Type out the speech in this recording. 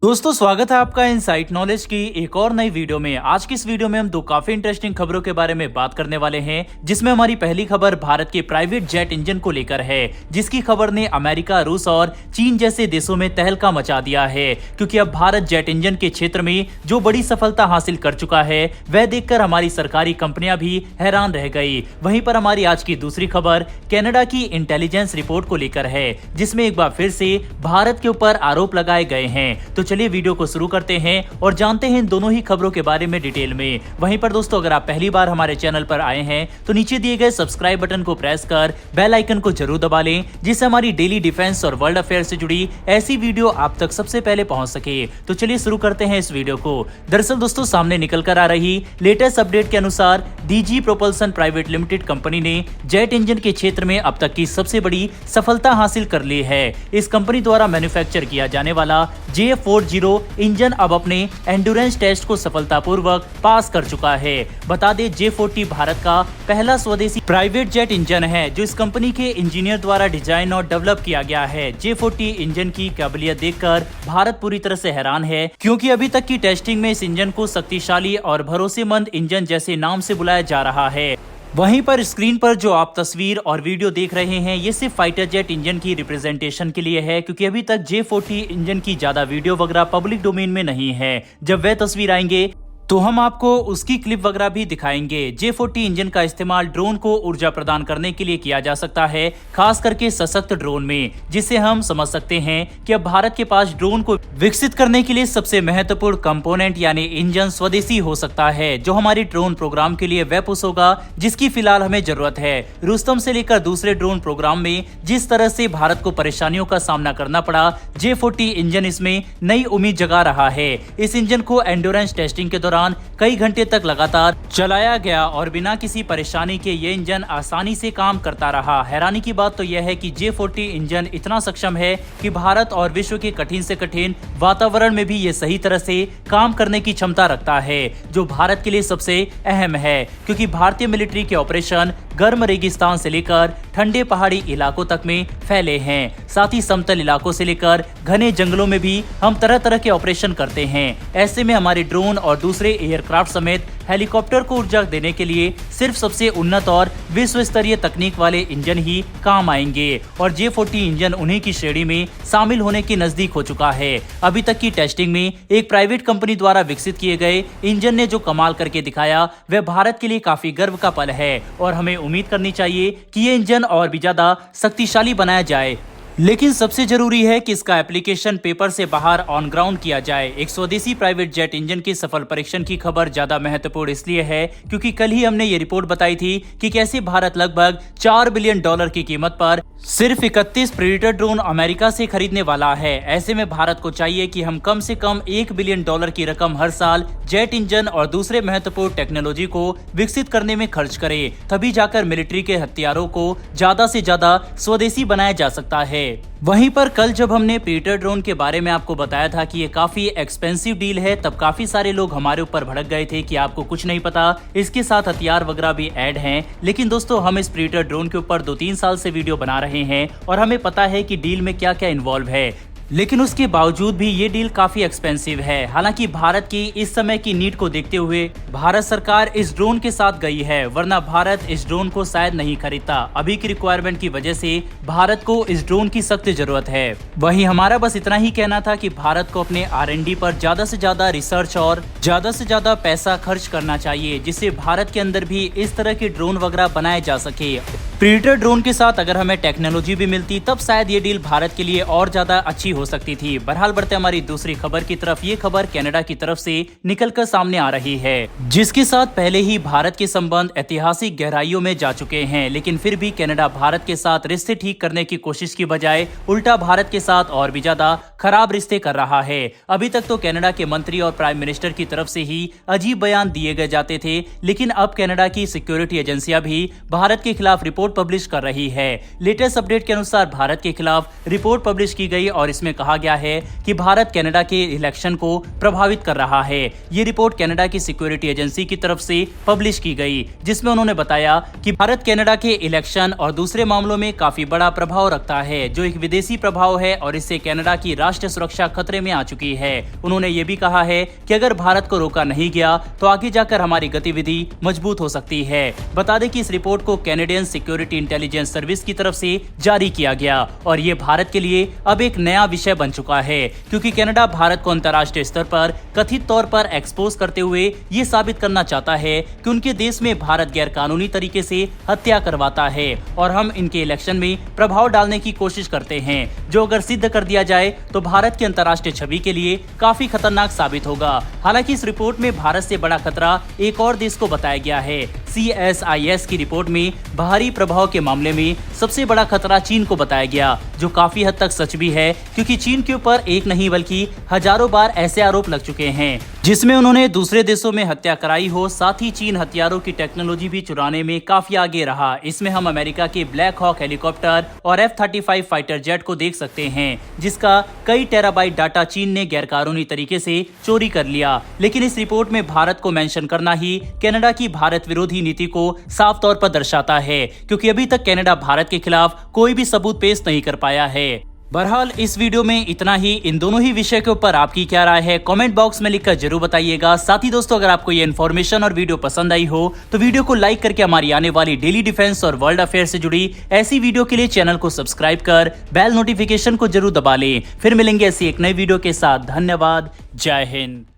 दोस्तों स्वागत है आपका इनसाइट नॉलेज की एक और नई वीडियो में। आज की इस वीडियो में हम दो काफी इंटरेस्टिंग खबरों के बारे में बात करने वाले हैं, जिसमें हमारी पहली खबर भारत के प्राइवेट जेट इंजन को लेकर है, जिसकी खबर ने अमेरिका, रूस और चीन जैसे देशों में तहलका मचा दिया है, क्योंकि अब भारत जेट इंजन के क्षेत्र में जो बड़ी सफलता हासिल कर चुका है वह देखकर हमारी सरकारी कंपनियां भी हैरान रह गई। वहीं पर हमारी आज की दूसरी खबर कनाडा की इंटेलिजेंस रिपोर्ट को लेकर है, जिसमें एक बार फिर से भारत के ऊपर आरोप लगाए गए हैं। तो चलिए वीडियो को शुरू करते हैं और जानते हैं इन दोनों ही खबरों के बारे में डिटेल में। वहीं पर दोस्तों अगर आप पहली बार हमारे चैनल पर आए हैं तो नीचे दिए गए सब्सक्राइब बटन को प्रेस कर बेल आइकन को जरूर दबा लें, जिससे हमारी डेली डिफेंस और वर्ल्ड अफेयर से जुड़ी ऐसी वीडियो आप तक सबसे पहले पहुंच सके। तो चलिए शुरू करते हैं इस वीडियो को। दरअसल दोस्तों सामने निकल कर आ रही लेटेस्ट अपडेट के अनुसार DG propulsion private limited company ने जेट इंजन के क्षेत्र में अब तक की सबसे बड़ी सफलता हासिल कर ली है। इस कंपनी द्वारा मैन्युफैक्चर किया जाने वाला J40 इंजन अब अपने एंड्योरेंस टेस्ट को सफलतापूर्वक पास कर चुका है। बता दें J40 भारत का पहला स्वदेशी प्राइवेट जेट इंजन है, जो इस कंपनी के इंजीनियर द्वारा डिजाइन और डेवलप किया गया है। J40 इंजन की काबिलियत देखकर भारत पूरी तरह से हैरान है, क्योंकि अभी तक की टेस्टिंग में इस इंजन को शक्तिशाली और भरोसेमंद इंजन जैसे नाम से बुलाया जा रहा है। वहीं पर स्क्रीन पर जो आप तस्वीर और वीडियो देख रहे हैं ये सिर्फ फाइटर जेट इंजन की रिप्रेजेंटेशन के लिए है, क्योंकि अभी तक J40 इंजन की ज्यादा वीडियो वगैरह पब्लिक डोमेन में नहीं है। जब वह तस्वीर आएंगे तो हम आपको उसकी क्लिप वगैरह भी दिखाएंगे। J40 इंजन का इस्तेमाल ड्रोन को ऊर्जा प्रदान करने के लिए किया जा सकता है, खास करके सशक्त ड्रोन में, जिससे हम समझ सकते हैं कि अब भारत के पास ड्रोन को विकसित करने के लिए सबसे महत्वपूर्ण कंपोनेंट यानी इंजन स्वदेशी हो सकता है, जो हमारी ड्रोन प्रोग्राम के लिए वह पुश होगा जिसकी फिलहाल हमें जरूरत है। रुस्तम से लेकर दूसरे ड्रोन प्रोग्राम में जिस तरह से भारत को परेशानियों का सामना करना पड़ा, J40 इंजन इसमें नई उम्मीद जगा रहा है। इस इंजन को एंड्योरेंस टेस्टिंग के दौरान कई घंटे तक लगातार चलाया गया और बिना किसी परेशानी के ये इंजन आसानी से काम करता रहा। हैरानी की बात तो यह है कि J40 इंजन इतना सक्षम है कि भारत और विश्व के कठिन से कठिन वातावरण में भी ये सही तरह से काम करने की क्षमता रखता है, जो भारत के लिए सबसे अहम है, क्योंकि भारतीय मिलिट्री के ऑपरेशन गर्म रेगिस्तान से लेकर ठंडे पहाड़ी इलाकों तक में फैले हैं। साथ ही समतल इलाकों से लेकर घने जंगलों में भी हम तरह तरह के ऑपरेशन करते हैं। ऐसे में हमारे ड्रोन और दूसरे एयरक्राफ्ट समेत हेलीकॉप्टर को ऊर्जा देने के लिए सिर्फ सबसे उन्नत और विश्व स्तरीय तकनीक वाले इंजन ही काम आएंगे, और J40 इंजन उन्हीं की श्रेणी में शामिल होने के नजदीक हो चुका है। अभी तक की टेस्टिंग में एक प्राइवेट कंपनी द्वारा विकसित किए गए इंजन ने जो कमाल करके दिखाया वह भारत के लिए काफी गर्व का पल है, और हमें उम्मीद करनी चाहिए कि ये इंजन और भी ज्यादा शक्तिशाली बनाया जाए। लेकिन सबसे जरूरी है कि इसका एप्लीकेशन पेपर से बाहर ऑन ग्राउंड किया जाए। एक स्वदेशी प्राइवेट जेट इंजन के सफल परीक्षण की खबर ज्यादा महत्वपूर्ण इसलिए है क्योंकि कल ही हमने ये रिपोर्ट बताई थी कि कैसे भारत लगभग $4 बिलियन की कीमत पर सिर्फ 31 प्रेडेटर ड्रोन अमेरिका से खरीदने वाला है। ऐसे में भारत को चाहिए कि हम कम से कम $1 बिलियन की रकम हर साल जेट इंजन और दूसरे महत्वपूर्ण टेक्नोलॉजी को विकसित करने में खर्च करें, तभी जाकर मिलिट्री के हथियारों को ज्यादा से ज्यादा स्वदेशी बनाया जा सकता है। वहीं पर कल जब हमने प्रेडेटर ड्रोन के बारे में आपको बताया था कि ये काफी एक्सपेंसिव डील है, तब काफी सारे लोग हमारे ऊपर भड़क गए थे कि आपको कुछ नहीं पता, इसके साथ हथियार वगैरह भी ऐड हैं। लेकिन दोस्तों हम इस प्रेडेटर ड्रोन के ऊपर 2-3 साल से वीडियो बना रहे हैं और हमें पता है कि डील में क्या क्या इन्वॉल्व है, लेकिन उसके बावजूद भी ये डील काफी एक्सपेंसिव है। हालांकि भारत की इस समय की नीड को देखते हुए भारत सरकार इस ड्रोन के साथ गई है, वरना भारत इस ड्रोन को शायद नहीं खरीदता। अभी की रिक्वायरमेंट की वजह से भारत को इस ड्रोन की सख्त जरूरत है। वहीं हमारा बस इतना ही कहना था कि भारत को अपने R&D पर ज्यादा से ज्यादा रिसर्च और ज्यादा से ज्यादा पैसा खर्च करना चाहिए, जिससे भारत के अंदर भी इस तरह के ड्रोन वगैरह बनाए जा सके। प्रेडेटर ड्रोन के साथ अगर हमें टेक्नोलॉजी भी मिलती तब शायद ये डील भारत के लिए और ज्यादा अच्छी हो सकती थी। बहरहाल बढ़ते हमारी दूसरी खबर की तरफ। ये खबर कनाडा की तरफ से निकलकर सामने आ रही है, जिसके साथ पहले ही भारत के संबंध ऐतिहासिक गहराइयों में जा चुके हैं, लेकिन फिर भी कनाडा भारत के साथ रिश्ते ठीक करने की कोशिश की बजाय उल्टा भारत के साथ और भी ज्यादा खराब रिश्ते कर रहा है। अभी तक तो कनाडा के मंत्री और प्राइम मिनिस्टर की तरफ से ही अजीब बयान दिए गए जाते थे, लेकिन अब कनाडा की सिक्योरिटी एजेंसियां भी भारत के खिलाफ रिपोर्ट रिपोर्ट पब्लिश कर रही है। लेटेस्ट अपडेट के अनुसार भारत के खिलाफ रिपोर्ट पब्लिश की गई और इसमें कहा गया है कि भारत कनाडा के इलेक्शन को प्रभावित कर रहा है। ये रिपोर्ट कनाडा की सिक्योरिटी एजेंसी की तरफ से पब्लिश की गई, जिसमें उन्होंने बताया कि भारत कनाडा के इलेक्शन और दूसरे मामलों में काफी बड़ा प्रभाव रखता है, जो एक विदेशी प्रभाव है और इससे कनाडा की राष्ट्रीय सुरक्षा खतरे में आ चुकी है। उन्होंने ये भी कहा है कि अगर भारत को रोका नहीं गया तो आगे जाकर हमारी गतिविधि मजबूत हो सकती है। बता दें कि इस रिपोर्ट को कैनेडियन सिक्योरिटी इंटेलिजेंस सर्विस की तरफ से जारी किया गया और ये भारत के लिए अब एक नया विषय बन चुका है, क्योंकि कनाडा भारत को अंतर्राष्ट्रीय स्तर पर कथित तौर पर एक्सपोज करते हुए ये साबित करना चाहता है कि उनके देश में भारत गैर कानूनी तरीके से हत्या करवाता है और हम इनके इलेक्शन में प्रभाव डालने की कोशिश करते हैं, जो अगर सिद्ध कर दिया जाए तो भारत की अंतर्राष्ट्रीय छवि के लिए काफी खतरनाक साबित होगा। हालांकि इस रिपोर्ट में भारत से बड़ा खतरा एक और देश को बताया गया है। CSIS की रिपोर्ट में बाहरी प्रभाव के मामले में सबसे बड़ा खतरा चीन को बताया गया, जो काफी हद तक सच भी है, क्योंकि चीन के ऊपर एक नहीं बल्कि हजारों बार ऐसे आरोप लग चुके हैं जिसमें उन्होंने दूसरे देशों में हत्या कराई हो। साथ ही चीन हथियारों की टेक्नोलॉजी भी चुराने में काफी आगे रहा। इसमें हम अमेरिका के ब्लैक हॉक हेलीकॉप्टर और F-35 फाइटर जेट को देख सकते हैं, जिसका कई टेराबाइट डाटा चीन ने गैरकानूनी तरीके से चोरी कर लिया। लेकिन इस रिपोर्ट में भारत को मेंशन करना ही कनाडा की भारत विरोधी नीति को साफ तौर पर दर्शाता है, क्योंकि अभी तक कनाडा भारत के खिलाफ कोई भी सबूत पेश नहीं कर पाया है। बहरहाल इस वीडियो में इतना ही। इन दोनों ही विषय के ऊपर आपकी क्या राय है, कमेंट बॉक्स में लिखकर जरूर बताइएगा। साथ ही दोस्तों, अगर आपको ये इन्फॉर्मेशन और वीडियो पसंद आई हो तो वीडियो को लाइक करके हमारी आने वाली डेली डिफेंस और वर्ल्ड अफेयर से जुड़ी ऐसी वीडियो के लिए चैनल को सब्सक्राइब कर बेल नोटिफिकेशन को जरूर दबा लें। फिर मिलेंगे ऐसी एक नई वीडियो के साथ। धन्यवाद। जय हिंद।